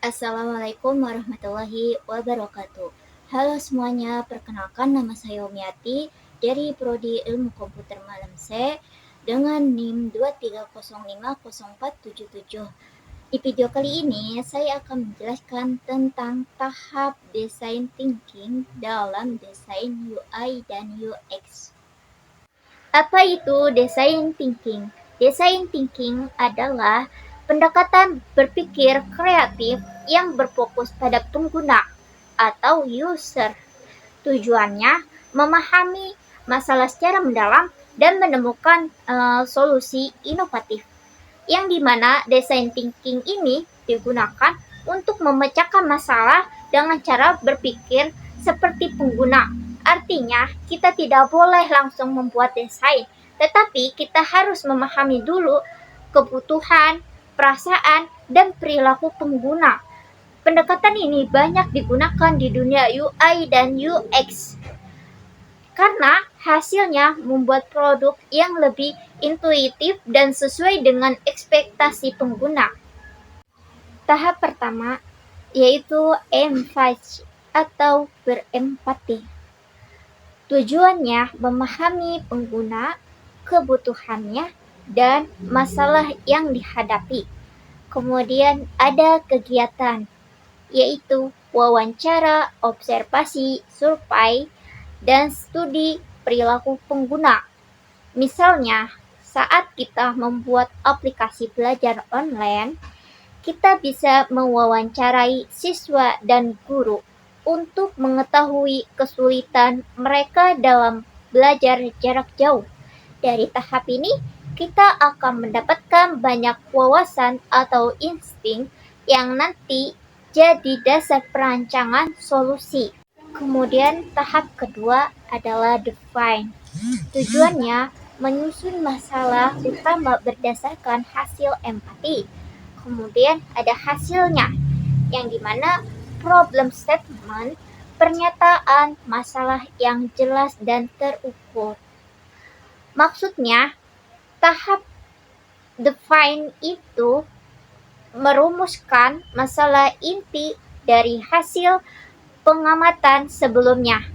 Assalamualaikum warahmatullahi wabarakatuh. Halo semuanya, perkenalkan nama saya Umiati dari Prodi Ilmu Komputer Malam C dengan NIM 230504777. Di video kali ini saya akan menjelaskan tentang tahap desain thinking dalam desain UI dan UX. Apa itu design thinking? Design thinking adalah pendekatan berpikir kreatif yang berfokus pada pengguna atau user. Tujuannya memahami masalah secara mendalam dan menemukan solusi inovatif. Yang dimana design thinking ini digunakan untuk memecahkan masalah dengan cara berpikir seperti pengguna. Artinya, kita tidak boleh langsung membuat desain, tetapi kita harus memahami dulu kebutuhan, perasaan, dan perilaku pengguna. Pendekatan ini banyak digunakan di dunia UI dan UX karena hasilnya membuat produk yang lebih intuitif dan sesuai dengan ekspektasi pengguna. Tahap pertama yaitu empathy atau berempati. Tujuannya memahami pengguna, kebutuhannya, dan masalah yang dihadapi. Kemudian ada kegiatan, yaitu wawancara, observasi, survei, dan studi perilaku pengguna. Misalnya, saat kita membuat aplikasi belajar online, kita bisa mewawancarai siswa dan guru untuk mengetahui kesulitan mereka dalam belajar jarak jauh. Dari tahap ini, kita akan mendapatkan banyak wawasan atau insting yang nanti jadi dasar perancangan solusi. Kemudian tahap kedua adalah define. Tujuannya menyusun masalah utama berdasarkan hasil empati. Kemudian ada hasilnya, yang dimana problem statement, pernyataan masalah yang jelas dan terukur. Maksudnya, tahap define itu merumuskan masalah inti dari hasil pengamatan sebelumnya.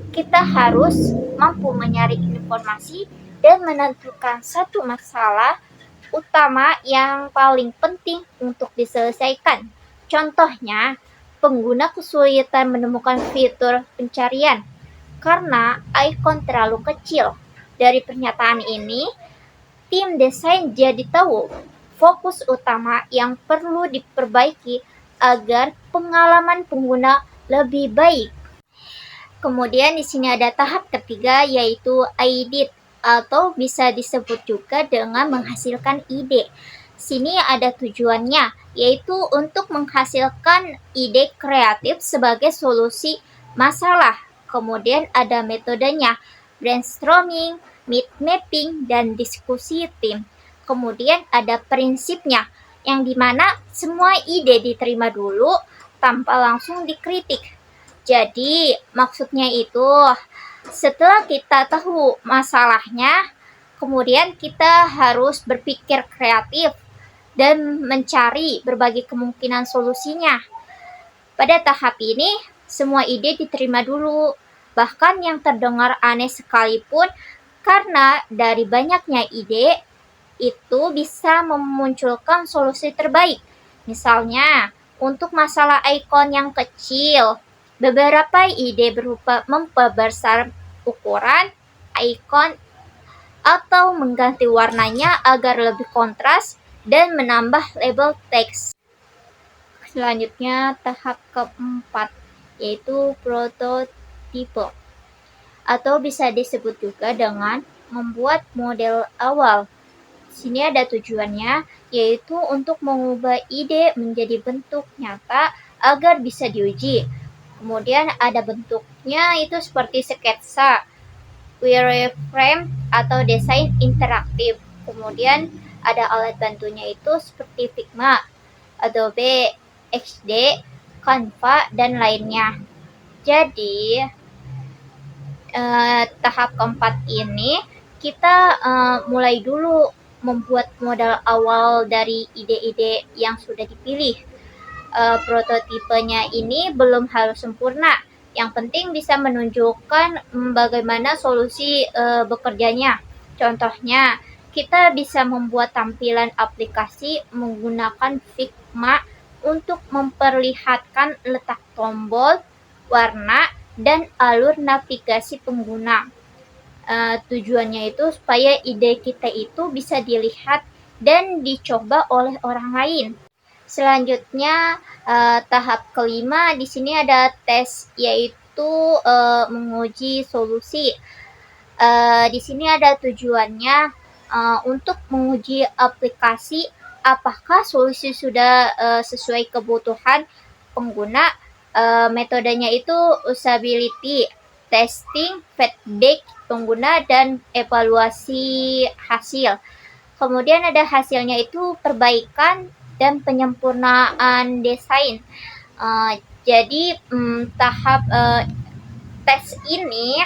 Kita harus mampu menyaring informasi dan menentukan satu masalah utama yang paling penting untuk diselesaikan. Contohnya, pengguna kesulitan menemukan fitur pencarian karena ikon terlalu kecil. Dari pernyataan ini, tim desain jadi tahu fokus utama yang perlu diperbaiki agar pengalaman pengguna lebih baik. Kemudian di sini ada tahap ketiga yaitu edit atau bisa disebut juga dengan menghasilkan ide. Sini ada tujuannya yaitu untuk menghasilkan ide kreatif sebagai solusi masalah. Kemudian ada metodenya, brainstorming, mind mapping, dan diskusi tim. Kemudian ada prinsipnya, yang dimana semua ide diterima dulu tanpa langsung dikritik. Jadi maksudnya itu setelah kita tahu masalahnya, kemudian kita harus berpikir kreatif dan mencari berbagai kemungkinan solusinya. Pada tahap ini, semua ide diterima dulu, bahkan yang terdengar aneh sekalipun, karena dari banyaknya ide, itu bisa memunculkan solusi terbaik. Misalnya, untuk masalah ikon yang kecil, beberapa ide berupa memperbesar ukuran ikon atau mengganti warnanya agar lebih kontras dan menambah label teks. Selanjutnya tahap keempat yaitu prototipe atau bisa disebut juga dengan membuat model awal. Sini ada tujuannya yaitu untuk mengubah ide menjadi bentuk nyata agar bisa diuji. Kemudian ada bentuknya itu seperti sketsa, wireframe atau desain interaktif. Kemudian ada alat bantunya itu seperti Figma, Adobe XD, Canva, dan lainnya. Jadi tahap keempat ini kita mulai dulu membuat modal awal dari ide-ide yang sudah dipilih. Prototipenya ini belum harus sempurna. Yang penting bisa menunjukkan bagaimana solusi bekerjanya. Contohnya, kita bisa membuat tampilan aplikasi menggunakan Figma untuk memperlihatkan letak tombol, warna, dan alur navigasi pengguna. Tujuannya itu supaya ide kita itu bisa dilihat dan dicoba oleh orang lain. Selanjutnya, tahap kelima di sini ada tes, yaitu menguji solusi. Di sini ada tujuannya untuk menguji aplikasi apakah solusi sudah sesuai kebutuhan pengguna. Metodenya itu usability, testing, feedback pengguna, dan evaluasi hasil. Kemudian ada hasilnya itu perbaikan dan penyempurnaan desain. Jadi tahap tes ini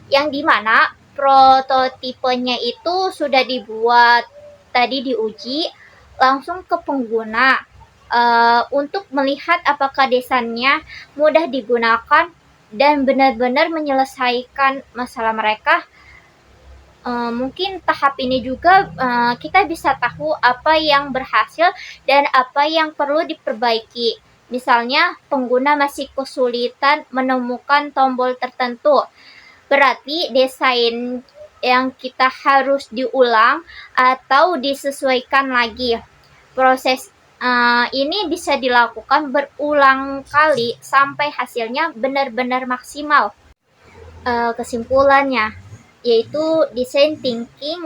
yang dimana prototipenya itu sudah dibuat, tadi diuji langsung ke pengguna untuk melihat apakah desainnya mudah digunakan dan benar-benar menyelesaikan masalah mereka. Mungkin tahap ini juga kita bisa tahu apa yang berhasil dan apa yang perlu diperbaiki. Misalnya, pengguna masih kesulitan menemukan tombol tertentu, berarti desain yang kita harus diulang atau disesuaikan lagi. Proses ini bisa dilakukan berulang kali sampai hasilnya benar-benar maksimal. Kesimpulannya, yaitu design thinking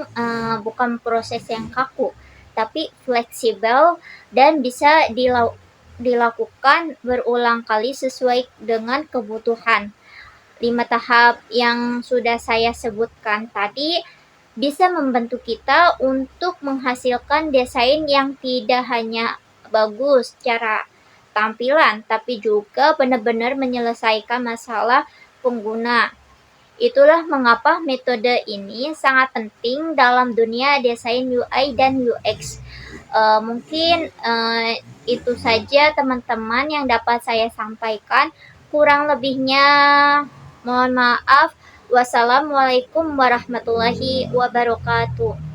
bukan proses yang kaku, tapi fleksibel dan bisa dilakukan berulang kali sesuai dengan kebutuhan. 5 tahap yang sudah saya sebutkan tadi bisa membantu kita untuk menghasilkan desain yang tidak hanya bagus secara tampilan, tapi juga benar-benar menyelesaikan masalah pengguna. Itulah mengapa metode ini sangat penting dalam dunia desain UI dan UX. Mungkin itu saja teman-teman yang dapat saya sampaikan. Kurang lebihnya mohon maaf. Wassalamualaikum warahmatullahi wabarakatuh.